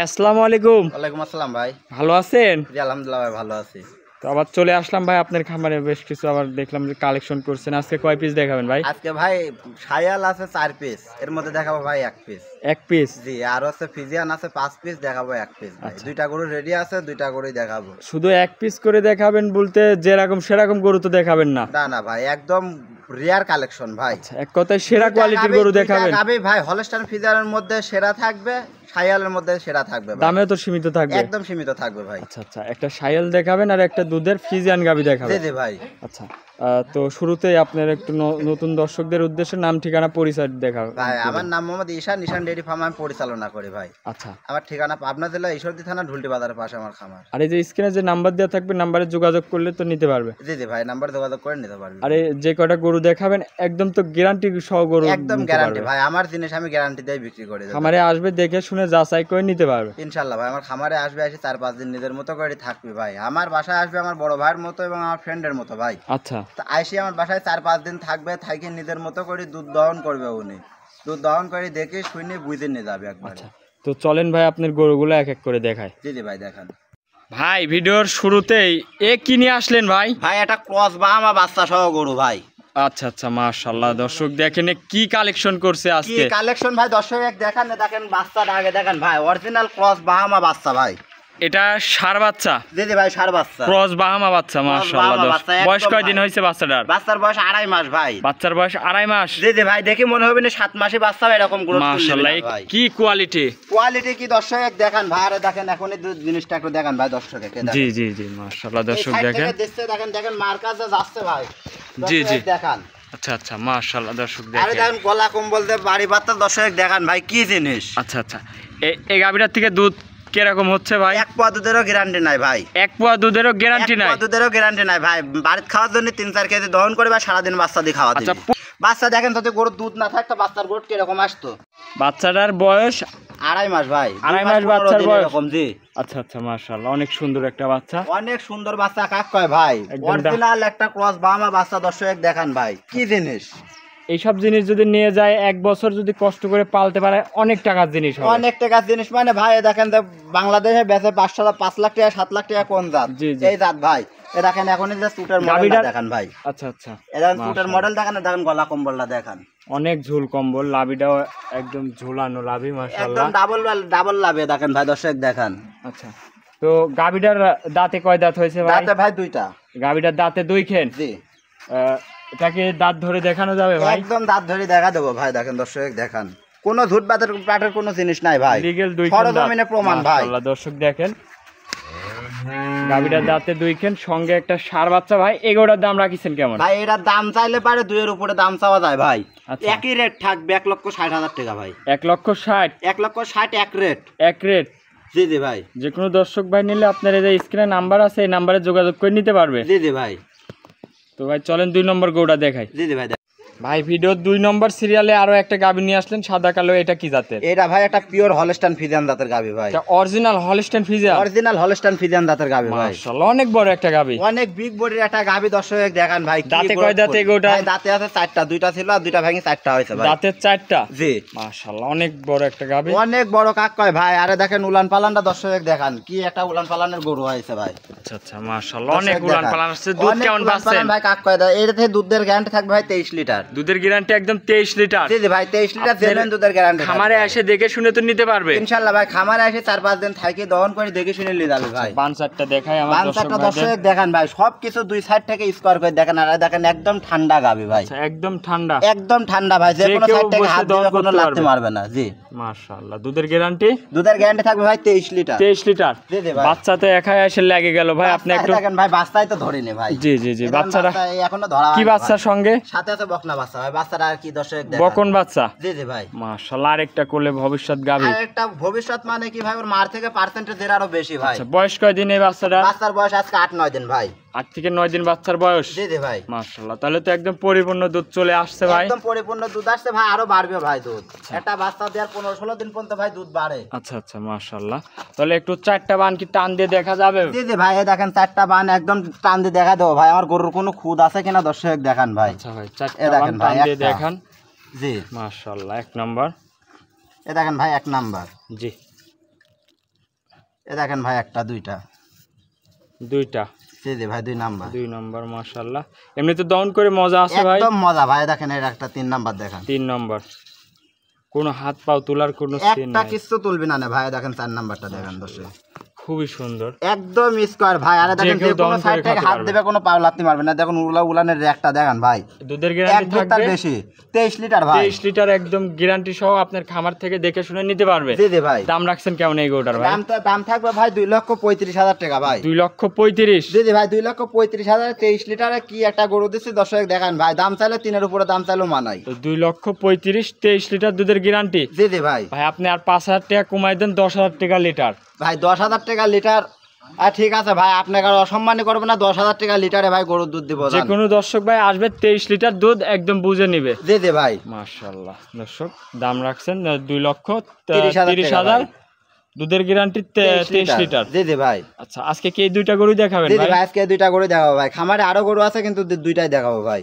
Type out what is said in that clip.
আসসালামু আলাইকুম। ওয়ালাইকুম আসসালাম ভাই। ভালো আছেন? জি আলহামদুলিল্লাহ ভাই, ভালো আছি। তো আবার চলে আসলাম ভাই আপনার খামারে, বেশ কিছু আবার দেখলাম যে কালেকশন করছেন। আজকে কয় পিস দেখাবেন ভাই? আজকে ভাই শায়াল আছে 4 পিস, এর মধ্যে দেখাবো ভাই 1 পিস। এক পিস? জি, আর হচ্ছে ফিজিয়ান আছে 5 পিস, দেখাবো 1 পিস ভাই। আচ্ছা। দুইটা গরু রেডি আছে, দুইটা গরুই দেখাবো। শুধু এক পিস করে দেখাবেন বলতে যেরকম সেরকম গরু তো দেখাবেন না? না না ভাই, একদম রিয়ার কালেকশন ভাই। আচ্ছা, এক কথায় সেরা কোয়ালিটির গরু দেখাবেন। গাবি ভাই হলস্টাইন ফিজিয়ানের মধ্যে সেরা থাকবে, শায়ালের মধ্যে সেরা থাকবে ভাই। দামেও তো সীমিত থাকবে? একদম সীমিত থাকবে ভাই। আচ্ছা আচ্ছা, একটা শায়াল দেখাবেন আর একটা দুধের ফিজিয়ান গাবি দেখাবেন। জি জি ভাই। আচ্ছা, তো শুরুতেই আপনার একটু নতুন দর্শকদের উদ্দেশ্যে নাম ঠিকানা পরিচয় দেখাবেন ভাই। আমার নাম মোহাম্মদ ঈশান, নিশান ডেইরি ফার্ম আমি পরিচালনা করি ভাই। আচ্ছা, আমার ঠিকানা পাবনা জেলা ঈশ্বরদী থানা ঢুলটি বাজারের পাশে আমার খামার। আর এই যে স্ক্রিনে যে নাম্বার দেওয়া থাকবে, নাম্বারে যোগাযোগ করলে তো নিতে পারবে? জি জি ভাই, নাম্বার যোগাযোগ করে নিতে পারবে। আরে যে কয়টা গরু দেখাবেন একদম তো গ্যারান্টি সহ গরু? একদম গ্যারান্টি ভাই, আমার জিনিস আমি গ্যারান্টি দিয়ে বিক্রি করে দেব। খামারে আসবে, দেখে শুনে যাচাই করে নিতে পারবে ইনশাআল্লাহ ভাই। আমার খামারে আসবে, এসে 4-5 দিন নিজের মতো করে থাকবে ভাই। আমার বাসায় আসবে আমার বড় ভাইয়ের মতো এবং আমার ফ্রেন্ডের মতো ভাই। আচ্ছা, তো আইসি আমার বাসায় 4-5 দিন থাকবে, থাকি নিজের মতো করে দুধ দহন করবে উনি। দুধ দহন করে দেখে শুনে বুঝে নিয়ে যাবে একবার। আচ্ছা, তো চলেন ভাই আপনার গরুগুলো এক এক করে দেখায়। জি জি ভাই, দেখান ভাই। ভিডিওর শুরুতেই এ কি নিয়ে আসলেন ভাই? ভাই এটা ক্রস বাহামা বাচ্চা সহ গরু ভাই। আচ্ছা আচ্ছা, মাশাআল্লাহ। দর্শক দেখেন কি কালেকশন করছে কি আজকে। কালেকশন ভাই, দর্শক দেখান না, দেখেন বাচ্চাটা আগে দেখেন ভাই, অরিজিনাল ক্রস বাহামা বাচ্চা ভাই। এটা ষাঁড় বাচ্চা? জি জি ভাই, ষাঁড় বাচ্চা, ক্রস বাহামা বাচ্চা। মাশাআল্লাহ। বয়স কয় দিন হয়েছে বাচ্চাটার? বাচ্চার বয়স 2.5 মাস ভাই। বাচ্চার বয়স 2.5 মাস? জি জি ভাই, দেখি মনে হবে না 7 মাসে বাচ্চা এরকম গ্রোথ করবে মাশাআল্লাহ। ভাই। কি কোয়ালিটি! কোয়ালিটি কি দর্শক দেখান ভাই, আরে দেখেন এখনই জিনিসটা একটু দেখান ভাই দর্শককে। জি জি জি, মাশাআল্লাহ। দর্শক দেখেন, দেখেন দেখেন মার্কাজ যাচ্ছে ভাই। জি জি দেখান। আচ্ছা আচ্ছা, মাশাআল্লাহ। দর্শক আরে দেখেন, দেখেন গলা কম্বল দিয়ে বাড়ি বাচ্চা, দর্শক দেখান ভাই কি জিনিস। আচ্ছা আচ্ছা। এই গাভীটার থেকে দুধ কিরকম হচ্ছে ভাই? 1 পোয়া দুধেরও গ্যারান্টি নাই ভাই। 1 পোয়া দুধেরও গ্যারান্টি নাই? 1 পোয়া দুধেরও গ্যারান্টি নাই ভাই। বাড়িতে খাওয়ার জন্য 3-4 কেজি দহন করে বা সারাদিন বাচ্চা দিয়ে খাওয়া দিবে। বাচ্চা দেখেন, যদি গরুর দুধ না থাকতো বাচ্চার গোট কিরকম আসতো। বাচ্চাটার বয়স 2.5 মাস ভাই। 2.5 মাস বাচ্চার বয়স? এরকম জি। আচ্ছা আচ্ছা, মাশাআল্লাহ। অনেক সুন্দর একটা বাচ্চা, অনেক সুন্দর বাচ্চা। কাক কয় ভাই, অরিজিনাল একটা ক্রস বাহামা বাচ্চা। দর্শক দেখান ভাই কি জিনিস। এইসব জিনিস যদি নিয়ে যায় 1 বছর যদি কষ্ট করে পালতে পারে, অনেক টাকার জিনিস হবে। অনেক টাকার জিনিস মানে ভাই, দেখেন যে বাংলাদেশে বেচে 5 লাখ টাকা 7 লাখ টাকা কোন জাত? এই জাত ভাই। এ দেখেন এখনই যে সুটের মডেল দেখেন ভাই। আচ্ছা আচ্ছা, এ দেখেন সুটের মডেল দেখেন, দেখেন গলা কম্বলটা দেখেন, অনেক ঝুল কম্বল। লাভিটাও একদম ঝুলানো লাভি, মাশাআল্লাহ। একদম ডাবল লাভে দেখেন ভাই, দর্শক দেখান। আচ্ছা, তো গাভীটার দাঁতে কয় দাঁত হয়েছে ভাই? দাঁতে ভাই 2টা। গাভীটার দাঁতে 2 খেন? জি। এটাকে দাঁত ধরে দেখানো যাবে ভাই? একদম দাঁত ধরে দেখা দেবো ভাই। দেখেন দর্শক দেখান, কোনো ঝুট পাটের কোনো জিনিস নাই ভাই। লিগ্যাল 2 খেন সরজমিনে প্রমাণ ভাই। মাশাআল্লাহ। দর্শক দেখেন, গাভীটার দাঁতে 2 খেন, সঙ্গে একটা ষাঁড় বাচ্চা। ভাই এগুলোর দাম রাখিছেন কেমন ভাই? এটার দাম চাইলে পারে 2 এর উপরে দাম চাওয়া যায় ভাই। আচ্ছা। একই রেট থাকবে 1,60,000 টাকা ভাই। 1,60,000? 1,60,000 এক রেট। এক রেট? জি জি ভাই। যে কোনো দর্শক ভাই নিলে আপনার এই যে স্ক্রিনে নাম্বার আছে, এই নাম্বারে যোগাযোগ করে নিতে পারবে। জি জি ভাই। তো ভাই চলেন 2 নম্বর গরুটা দেখাই। জি জি ভাই। ভাই ভিডিও 2 নম্বর সিরিয়ালে আরো একটা গাভী নিয়ে আসলেন, সাদা কালো। এটা কি জাতের? এটা ভাই একটা পিওর হলস্টাইন ফিজিয়ান জাতের গাবি ভাই। এটা original Holstein Friesian? Original Holstein Friesian জাতের গাবি ভাই। মাশাআল্লাহ, অনেক বড় একটা গাভী, অনেক বিগ বডির একটা গাবি। দর্শক দেখান ভাই। দাঁতে কয় দাঁতে গোটা? দাঁতে আছে 4টা, 2টা ছিল আর 2টা ভেঙে 4টা হয়েছে ভাই। দাঁতের 4টা? জি। মাশাআল্লাহ, অনেক বড় একটা গাভী, অনেক বড়। কাক কয় ভাই, আরে দেখেন উলান পালানটা দর্শক দেখান, কি একটা উলান পালানের গরু হয়েছে ভাই। আচ্ছা আচ্ছা, মাশাআল্লাহ, অনেক উলান পালান আছে। দুধ কেমন পাচ্ছেন ভাই? কাক কয় এর থেকে দুধের গ্যারান্টি থাকবে ভাই 23 লিটার। দুধের গ্যারান্টি একদম 23 লিটার? জি জি ভাই, 23 লিটার জেনুইন দুধের গ্যারান্টি। খামারে এসে দেখে শুনে তো নিতে পারবে ইনশাআল্লাহ ভাই। খামারে এসে 4-5 দিন থাকি দহন করে দেখে শুনে নিয়ে যাবে ভাই। বানসারটা দেখাই আমার বানসারটা দর্শক দেখান ভাই, সবকিছু 2 সাইড থেকে স্কোয়ার করে দেখেন। আর দেখেন একদম ঠান্ডা গাবি ভাই। আচ্ছা, একদম ঠান্ডা? একদম ঠান্ডা ভাই, যে কোনো সাইড থেকে হাত দিলে কোনো লাগতে পারবে না। জি মাশাআল্লাহ। দুধের গ্যারান্টি? দুধের গ্যারান্টি থাকবে ভাই 23 লিটার। 23 লিটার? জি জি ভাই। বাচ্চা তো একাই এসে লাগে গেল ভাই। আপনি একটু দেখেন ভাই, বাচ্চাই তো ধরিনি ভাই। জি জি জি, বাচ্চারা এখনো ধরা কি বাচ্চার সঙ্গে? সাথে আছে বকনা বাচ্চা ভাই। বাচ্চাটা আর কি দর্শক দেখেন, বকন বাচ্চা? জি জি ভাই। মাশাআল্লাহ, আরেকটা করলে ভবিষ্যৎ গাবি। আর একটা ভবিষ্যৎ মানে কি ভাই, ওর মার থেকে পার্সেন্টেজ এর আরো বেশি ভাই। আচ্ছা, বয়স কয় দিন এই বাচ্চাটা? বাচ্চার বয়স আজকে 8-9 দিন ভাই। 8 থেকে 9 দিন বাচ্চার বয়স? জি জি ভাই। মাশাআল্লাহ, তাহলে তো একদম পরিপূর্ণ দুধ চলে আসছে ভাই। একদম পরিপূর্ণ দুধ আসছে ভাই, আরো বাড়বে ভাই দুধ। একটা বাচ্চা দেওয়ার 15-16 দিন পর্যন্ত ভাই দুধ বাড়ে। আচ্ছা আচ্ছা, মাশাআল্লাহ। তাহলে একটু 4টা বান কি টান দিয়ে দেখা যাবে? জি জি ভাই, দেখেন 4টা বান একদম টান দিয়ে দেখা দেবো ভাই। আমার গরুর কোনো খুদ আছে কিনা দর্শক দেখান ভাই। আচ্ছা ভাই, 4টা বান টান দিয়ে দেখান। জি মাশাআল্লাহ, 1 নাম্বার। এ দেখেন ভাই 1 নাম্বার। জি, এ দেখেন ভাই একটা দুইটা জি জি ভাই 2 নাম্বার মাশাআল্লাহ। এমনি তো দহন করে মজা আছে ভাই, একদম মজা ভাই। দেখেন এর একটা 3 নাম্বার দেখেন, 3 নাম্বার, কোনো হাত পাও তোলার কোনো সিন একটা নাই, কিছু তুলবি না ভাই। দেখেন 4 নাম্বারটা দেখেন দর্শক, খুবই সুন্দর, একদম স্কয়ার ভাই। আরে দেখেন যে কোনো সাইড থেকে হাত দিবে কোনো পাও লাথি মারবে না। দেখুন উলানের রেকটা দেখেন ভাই, দুধের গ্যারান্টি থাকবে বেশি 23 লিটার ভাই, 23 লিটার একদম গ্যারান্টি সহ আপনার খামার থেকে দেখে শুনে নিতে পারবে। জি জি ভাই। দাম রাখছেন কেমন এই গরুটার ভাই? দাম থাকবে ভাই 2,35,000 টাকা ভাই। 2,35,000? জি জি ভাই 2,35,000। 23 লিটারে কি একটা গরু দিচ্ছে দর্শক দেখেন ভাই। দাম চাইলে 3-এর উপরে দাম চাইলেও মানাই। তো 2,35,000, 23 লিটার দুধের গ্যারান্টি। জি জি ভাই। ভাই আপনি আর 5,000 টাকা কমাই দেন, 10,000 টাকা লিটার ভাই। 10,000 টাকা লিটার ঠিক আছে ভাই, আপনাকে আর অসম্মানী করবে না। 10,000 টাকা লিটারে ভাই গরুর দুধ দিব। যে কোনো দর্শক ভাই আসবে 23 লিটার দুধ একদম বুঝে নিবে। জি জি ভাই। মাশাআল্লাহ দর্শক, দাম রাখছেন 2,30,000, দুধের গ্যারান্টি 23 লিটার। জি জি ভাই। আচ্ছা, আজকে কি এই দুইটা গরু দেখাবেন জি জি ভাই? ভাই আজকে 2টা গরু দেখাবো ভাই। খামারে আরো গরু আছে কিন্তু 2টাই দেখাবো ভাই।